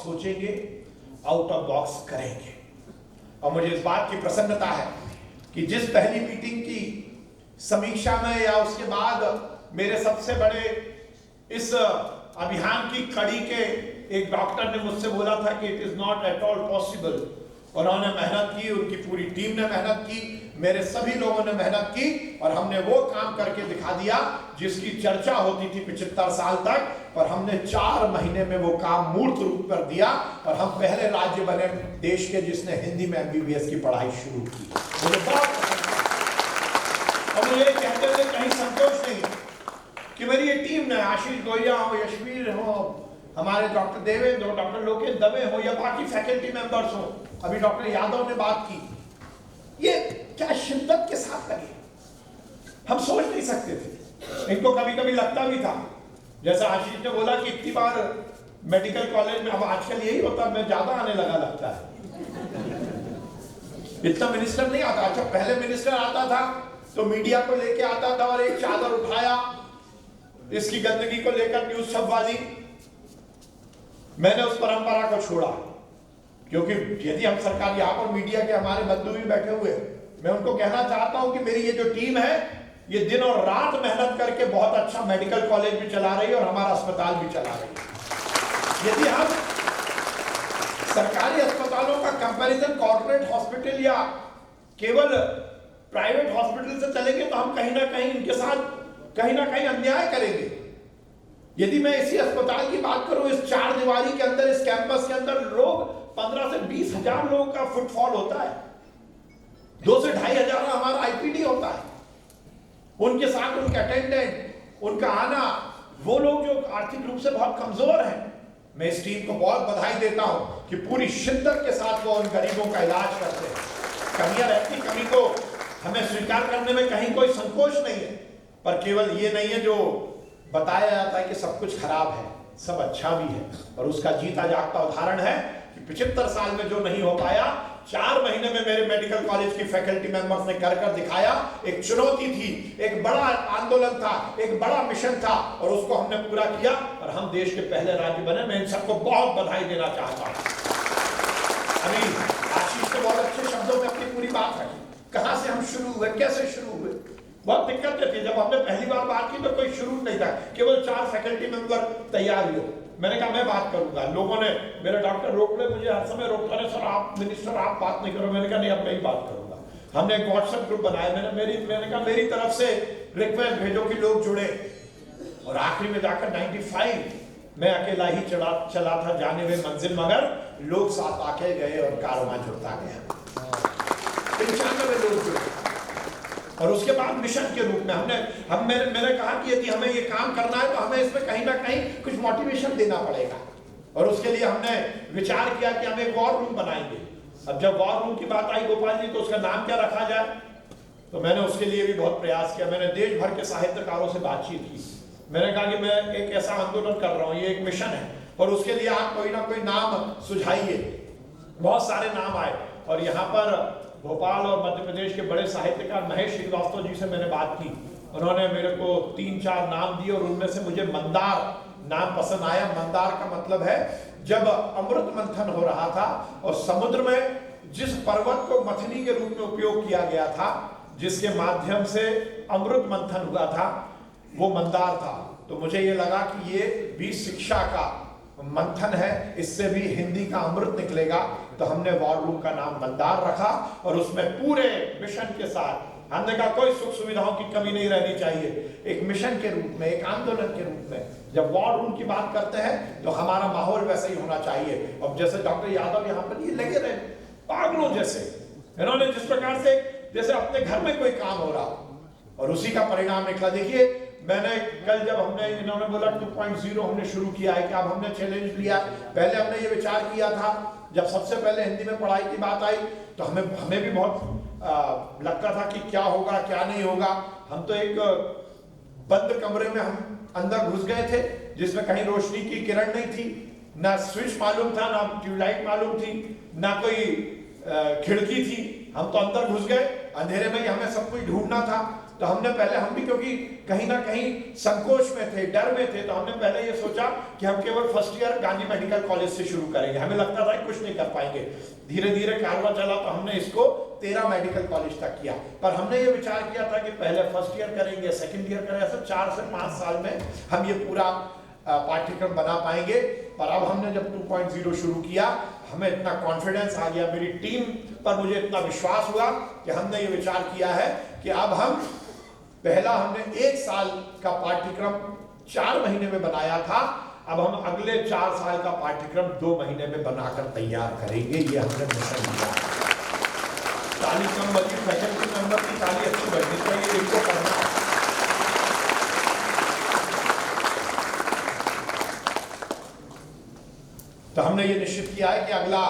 सोचेंगे, out of box करेंगे। और मुझे इस बात की प्रसन्नता है कि जिस पहली मीटिंग की समीक्षा में या उसके बाद मेरे सबसे बड़े इस अभियान की कड़ी के एक डॉक्टर ने मुझसे बोला था कि it is not at all possible. उन्होंने मेहनत की, उनकी पूरी टीम ने मेहनत की, मेरे सभी लोगों ने मेहनत की और हमने वो काम करके दिखा दिया जिसकी चर्चा होती थी 75 साल तक, पर हमने 4 महीने में वो काम मूर्त रूप कर दिया और हम पहले राज्य बने देश के जिसने हिंदी में MBBS की पढ़ाई शुरू की। मुझे बहुत और मुझे कहते हुए कहीं संतोष नहीं कि मेरी ये टीम ने, आशीष गोया हो, यशवीर हो, हमारे डॉक्टर देवेंद्र हो, डॉक्टर लोकेश दवे हो या बाकी फैकल्टी मेंबर्स हो, अभी डॉक्टर यादव ने बात की, ये क्या शिद्दत के साथ लगे, हम सोच नहीं सकते थे। इनको कभी कभी लगता भी था, जैसा आशीष ने बोला कि इतनी बार मेडिकल कॉलेज में, अब आजकल यही होता है, मैं ज्यादा आने लगा लगता है, इतना मिनिस्टर नहीं आता। अच्छा पहले मिनिस्टर आता था तो मीडिया को लेके आता था और एक चादर उठाया इसकी गंदगी को लेकर न्यूज छपवाली। मैंने उस परंपरा को छोड़ा क्योंकि यदि हम सरकार, यहां पर मीडिया के हमारे बंधु भी बैठे हुए, मैं उनको कहना चाहता हूं कि मेरी ये जो टीम है ये दिन और रात मेहनत करके बहुत अच्छा मेडिकल कॉलेज भी चला रही है और हमारा अस्पताल भी चला रही है। यदि हम सरकारी अस्पतालों का कंपैरिजन कॉर्पोरेट हॉस्पिटल या केवल प्राइवेट हॉस्पिटल से चलेंगे तो हम कहीं ना कहीं इनके साथ कहीं ना कहीं अन्याय करेंगे। यदि मैं इसी अस्पताल की बात करूं, इस 4 दीवारी के अंदर, इस कैंपस के अंदर लोग 15 से 20 हजार लोगों का फुटफॉल होता है, 2 से 2.5 हजार हमारा IPD होता है, उनके साथ उनके अटेंडेंट, उनका आना, वो लोग जो आर्थिक रूप से बहुत कमजोर हैं। मैं इस टीम को बहुत बधाई देता हूं कि पूरी शिद्दत के साथ वो उन गरीबों का इलाज करते हैं। कमियां रहती, कमी को हमें स्वीकार करने में कहीं कोई संकोच नहीं है, पर केवल ये नहीं है जो बताया जाता है कि सब कुछ खराब है, सब अच्छा भी है। और उसका जीता जागता उदाहरण है कि 75 साल में जो नहीं हो पाया, 4 महीने में मेरे मेडिकल कॉलेज की फैकल्टी मेंबर्स ने कर दिखाया। एक चुनौती थी, एक बड़ा आंदोलन था, एक बड़ा मिशन था और उसको हमने पूरा किया और हम देश के पहले राज्य बने। मैं इन सबको बहुत बधाई देना चाहता हूं। अभी आशीष ने बहुत अच्छे शब्दों में अपनी पूरी बात रखी, कहां से हम शुरू हुए, कैसे शुरू हुए। बहुत दिक्कतें थी, जब हमने पहली बार बात की तो कोई शुरू नहीं था, केवल 4 फैकल्टी मेंबर तैयार हुए। मैंने कहा मैं बात करूंगा, लोगों ने, मेरे डॉक्टर रोक ले, मुझे हर समय रोकता रहे, सर आप मिनिस्टर आप बात नहीं करो। मैंने कहा नहीं, अब मैं ही बात करूंगा। हमने एक व्हाट्सएप ग्रुप बनाया, मैंने कहा मेरी तरफ से रिक्वेस्ट भेजो कि लोग जुड़े, और आखिरी में जाकर 95 मैं अकेला ही चला था जाने में मंजिल, मगर लोग साथ आके गए और कारवां जुड़ता गया। 95 लोग जुड़े और उसके बाद मिशन के रूप में मैंने कहा कि यदि हमें ये काम करना है तो हमें इसमें कहीं ना कहीं कुछ मोटिवेशन देना पड़ेगा। और उसके लिए हमने विचार किया कि हम एक वॉर रूम बनाएंगे। अब जब वॉर रूम की बात आई गोपाल जी, तो उसका नाम क्या रखा जाए, तो मैंने उसके लिए भी बहुत प्रयास किया। मैंने देश भर के साहित्यकारों से बातचीत की। मैंने कहा कि मैं एक ऐसा आंदोलन कर रहा हूँ, ये एक मिशन है और उसके लिए आप कोई ना कोई नाम सुझाइए। बहुत सारे नाम आए और यहाँ पर भोपाल और मध्य प्रदेश के बड़े साहित्यकार महेश श्रीवास्तव जी से मैंने बात की। उन्होंने मेरे को 3-4 नाम दिए और उनमें से मुझे मंदार नाम पसंद आया। मंदार का मतलब है जब अमृत मंथन हो रहा था और समुद्र में जिस पर्वत को मथनी के रूप में उपयोग किया गया था, जिसके माध्यम से अमृत मंथन हुआ था, वो मंदार था। तो मुझे ये लगा कि ये भी शिक्षा का मंथन है, इससे भी हिंदी का अमृत निकलेगा। तो हमने वॉर रूम का नाम मंदार रखा और उसमें पूरे मिशन के साथ हमने कहा कोई सुख सुविधाओं की कमी नहीं रहनी चाहिए। एक मिशन के रूप में, एक आंदोलन के रूप में जब वॉर रूम की बात करते हैं तो हमारा माहौल वैसे ही होना चाहिए। और जैसे डॉक्टर यादव यहाँ पर ये लगे रहे पागलों जैसे, इन्होंने जिस प्रकार से जैसे अपने घर में कोई काम हो रहा और उसी का परिणाम निकला। देखिए मैंने कल जब हमने, इन्होंने बोला 2.0 हमने शुरू किया है कि अब हमने चैलेंज लिया। पहले हमने ये विचार किया था जब सबसे पहले हिंदी में पढ़ाई की बात आई तो हमें भी बहुत लगता था कि क्या होगा क्या नहीं होगा। हम तो एक बंद कमरे में हम अंदर घुस गए थे जिसमें कहीं रोशनी की किरण नहीं थी, ना स्विच मालूम था, ना ट्यूबलाइट मालूम थी, ना कोई खिड़की थी। हम तो अंदर घुस गए, अंधेरे में ही हमें सब कुछ ढूंढना था। तो हमने पहले, हम भी क्योंकि कहीं ना कहीं संकोच में थे, डर में थे, तो हमने पहले ये सोचा कि हम केवल first year Gandhi medical college से शुरू करेंगे। हमें लगता था कि कुछ नहीं कर पाएंगे। धीरे धीरे कारवा चला तो हमने इसको 13 मेडिकल कॉलेज तक किया। पर हमने ये विचार किया था कि पहले फर्स्ट ईयर करेंगे, सेकेंड ईयर करेंगे, ऐसे 4 से 5 साल में हम ये पूरा पाठ्यक्रम बना पाएंगे। पर अब हमने जब 2.0 शुरू किया, हमें इतना कॉन्फिडेंस आ गया, मेरी टीम पर मुझे इतना विश्वास हुआ कि हमने ये विचार किया है कि अब हम पहला हमने 1 साल का पाठ्यक्रम 4 महीने में बनाया था, अब हम अगले 4 साल का पाठ्यक्रम 2 महीने में बनाकर तैयार करेंगे। ये हमने मिशन लिया। ताली कम बजी, फैकल्टी मेंबर की ताली अच्छी बढ़नी चाहिए, इनको करना। तो हमने ये निश्चित किया है कि अगला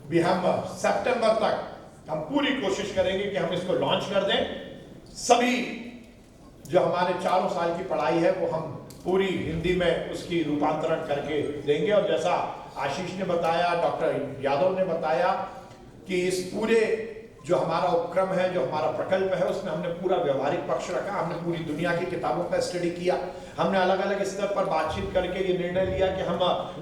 भी हम सितंबर तक हम पूरी कोशिश करेंगे कि हम इसको लॉन्च कर दें। सभी जो हमारे 4 साल की पढ़ाई है वो हम पूरी हिंदी में उसकी रूपांतरण करके देंगे। और जैसा आशीष ने बताया, डॉक्टर यादव ने बताया कि इस पूरे जो हमारा उपक्रम है, जो हमारा प्रकल्प है, उसमें हमने पूरा व्यवहारिक पक्ष रखा। हमने पूरी दुनिया की किताबों का स्टडी किया। हमने अलग अलग स्तर पर बातचीत करके ये निर्णय लिया कि हम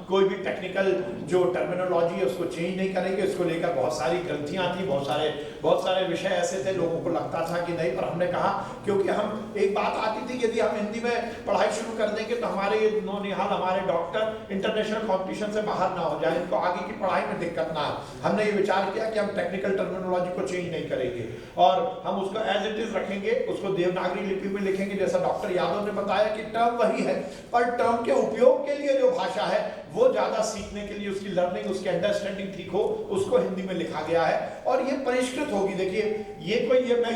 कोई भी टेक्निकल जो टर्मिनोलॉजी है उसको चेंज नहीं करेंगे। इसको लेकर बहुत सारी ग्रंथियां थी, बहुत सारे विषय ऐसे थे, लोगों को लगता था कि नहीं। पर हमने कहा, क्योंकि हम एक बात आती थी कि यदि हम हिंदी में पढ़ाई शुरू कर देंगे तो हमारे नौनिहाल, हमारे डॉक्टर इंटरनेशनल कॉम्पिटिशन से बाहर ना हो जाए, इनको आगे की पढ़ाई में दिक्कत ना आए। हमने ये विचार किया कि हम टेक्निकल टर्मिनोलॉजी को चेंज नहीं करेंगे और हम उसको एज इट इज रखेंगे, उसको देवनागरी लिपि में लिखेंगे। जैसा डॉक्टर यादव ने बताया कि टर्म वही है, पर टर्म के उपयोग के लिए जो भाषा है वो ज्यादा सीखने के लिए, उसकी लर्निंग, उसकी अंडरस्टैंडिंग ठीक हो, उसको हिंदी में लिखा गया है और ये परिष्कृत होगी। देखिए, मैं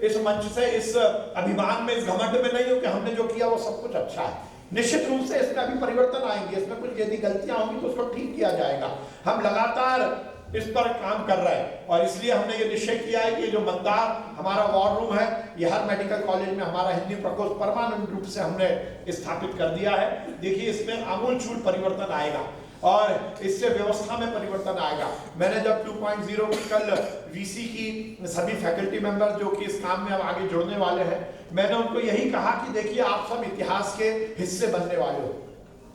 इस मंच से, इस अभिमान में, इस घमंड में नहीं हूं कि हमने जो किया वो सब कुछ अच्छा है। निश्चित रूप से इसमें अभी परिवर्तन आएंगे, इसमें कुछ यदि गलतियां होंगी तो उसको ठीक किया जाएगा। हम लगातार इस पर काम कर रहे हैं और इसलिए हमने ये निश्चय किया है कि जो मंदार हमारा वॉर रूम है, ये हर मेडिकल कॉलेज में हमारा हिंदी प्रकोष्ठ परमानेंट रूप से हमने स्थापित कर दिया है। देखिए, इसमें आमूलचूल परिवर्तन आएगा और इससे व्यवस्था में परिवर्तन आएगा। मैंने जब 2.0 की कल वीसी की सभी फैकल्टी मेंबर जो कि इस काम में अब आगे जुड़ने वाले हैं, मैंने उनको यही कहा कि देखिए, आप सब इतिहास के हिस्से बनने वाले हो।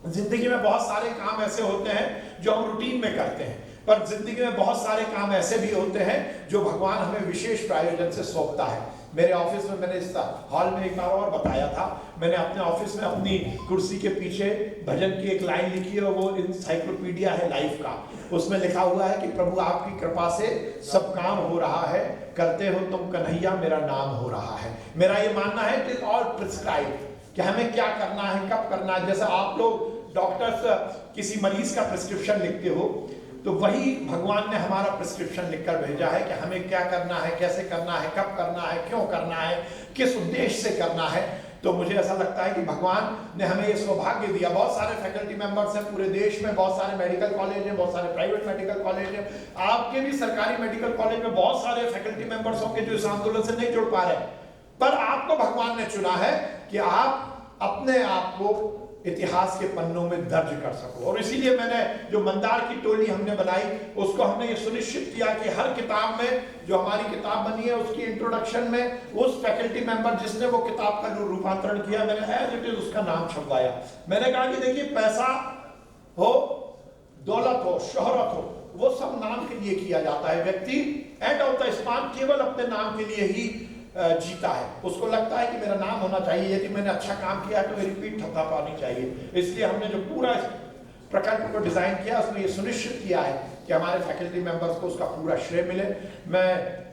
जिंदगी में बहुत सारे काम ऐसे होते हैं जो हम रूटीन में करते हैं, पर जिंदगी में बहुत सारे काम ऐसे भी होते हैं जो भगवान हमें विशेष प्रायोजन से सौंपता है। मेरे ऑफिस में, मैंने इस हॉल में एक बार और बताया था, मैंने अपने ऑफिस में अपनी कुर्सी के पीछे भजन की एक लाइन लिखी है, वो इंसाइक्लोपीडिया है लाइफ का। उसमें लिखा हुआ है कि प्रभु आपकी कृपा से सब काम हो रहा है, करते हो तुम कन्हैया मेरा नाम हो रहा है। मेरा ये मानना है कि ऑल प्रिस्क्राइब, कि हमें क्या करना है, कब करना है। जैसा आप लोग डॉक्टर्स किसी मरीज का प्रिस्क्रिप्शन लिखते हो, तो वही भगवान ने हमारा प्रिस्क्रिप्शन लिखकर भेजा है कि हमें क्या करना है, कैसे करना है, कब करना है, क्यों करना है, किस उद्देश्य से करना है। तो मुझे ऐसा लगता है कि भगवान ने हमें ये सौभाग्य दिया। बहुत सारे फैकल्टी मेंबर्स हैं पूरे देश में, बहुत सारे मेडिकल कॉलेज हैं, बहुत सारे प्राइवेट मेडिकल कॉलेज हैं। आपके भी सरकारी मेडिकल कॉलेज में बहुत सारे फैकल्टी मेंबर्स होंगे जो इस आंदोलन से नहीं जुड़ पा रहे, पर आपको भगवान ने चुना है कि आप अपने आप को इतिहास के पन्नों में दर्ज कर सको। और इसीलिए मैंने जो मंदार की टोली हमने बनाई, उसको हमने ये सुनिश्चित किया कि हर किताब में, जो हमारी किताब बनी है उसकी इंट्रोडक्शन में, उस फैकल्टी मेंबर जिसने वो किताब का रूपांतरण किया, मैंने एज इट इज उसका नाम छपवाया। मैंने कहा कि देखिए, पैसा हो, दौलत हो, शोहरत हो, वो सब नाम के लिए किया जाता है। व्यक्ति एंड ऑफ द स्पान केवल अपने नाम के लिए ही जीता है। उसको लगता है कि मेरा नाम होना चाहिए, यदि मैंने अच्छा काम किया है तो मेरी पीठ थपथपानी चाहिए। इसलिए हमने जो पूरा प्रकल्प को डिजाइन किया, उसमें ये सुनिश्चित किया है कि हमारे फैकल्टी मेंबर्स को उसका पूरा श्रेय मिले। मैं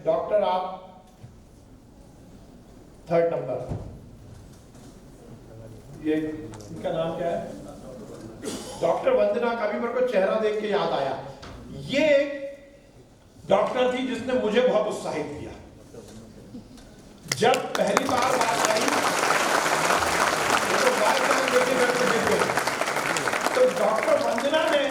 डॉक्टर, आप 3rd नंबर, ये इनका नाम क्या है, डॉक्टर वंदना का भी मेरे को चेहरा देख के याद आया। ये डॉक्टर थी जिसने मुझे बहुत उत्साहित किया। जब पहली बार बात आई तो डॉक्टर वंदना ने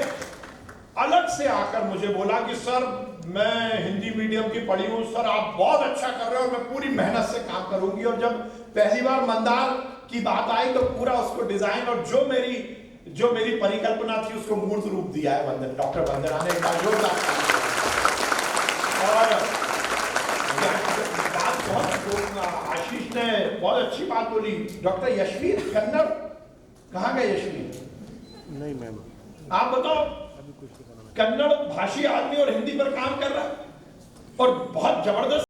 अलग से आकर मुझे बोला कि सर, मैं हिंदी मीडियम की पढ़ी हूं, सर आप बहुत अच्छा कर रहे हो, मैं पूरी मेहनत से काम करूंगी। और जब पहली बार मंदार की बात आई तो पूरा उसको डिजाइन और जो मेरी परिकल्पना थी उसको मूर्त रूप दिया है डॉक्टर वंदना ने। एक बार जोरदार और बात बहुत तो आशीष ने बहुत अच्छी बात बोली। डॉक्टर यशवीर कन्नड़, कहाँ गए यशवीर? नहीं मैम, आप बताओ, कन्नड़ भाषी आदमी और हिंदी पर काम कर रहा है और बहुत जबरदस्त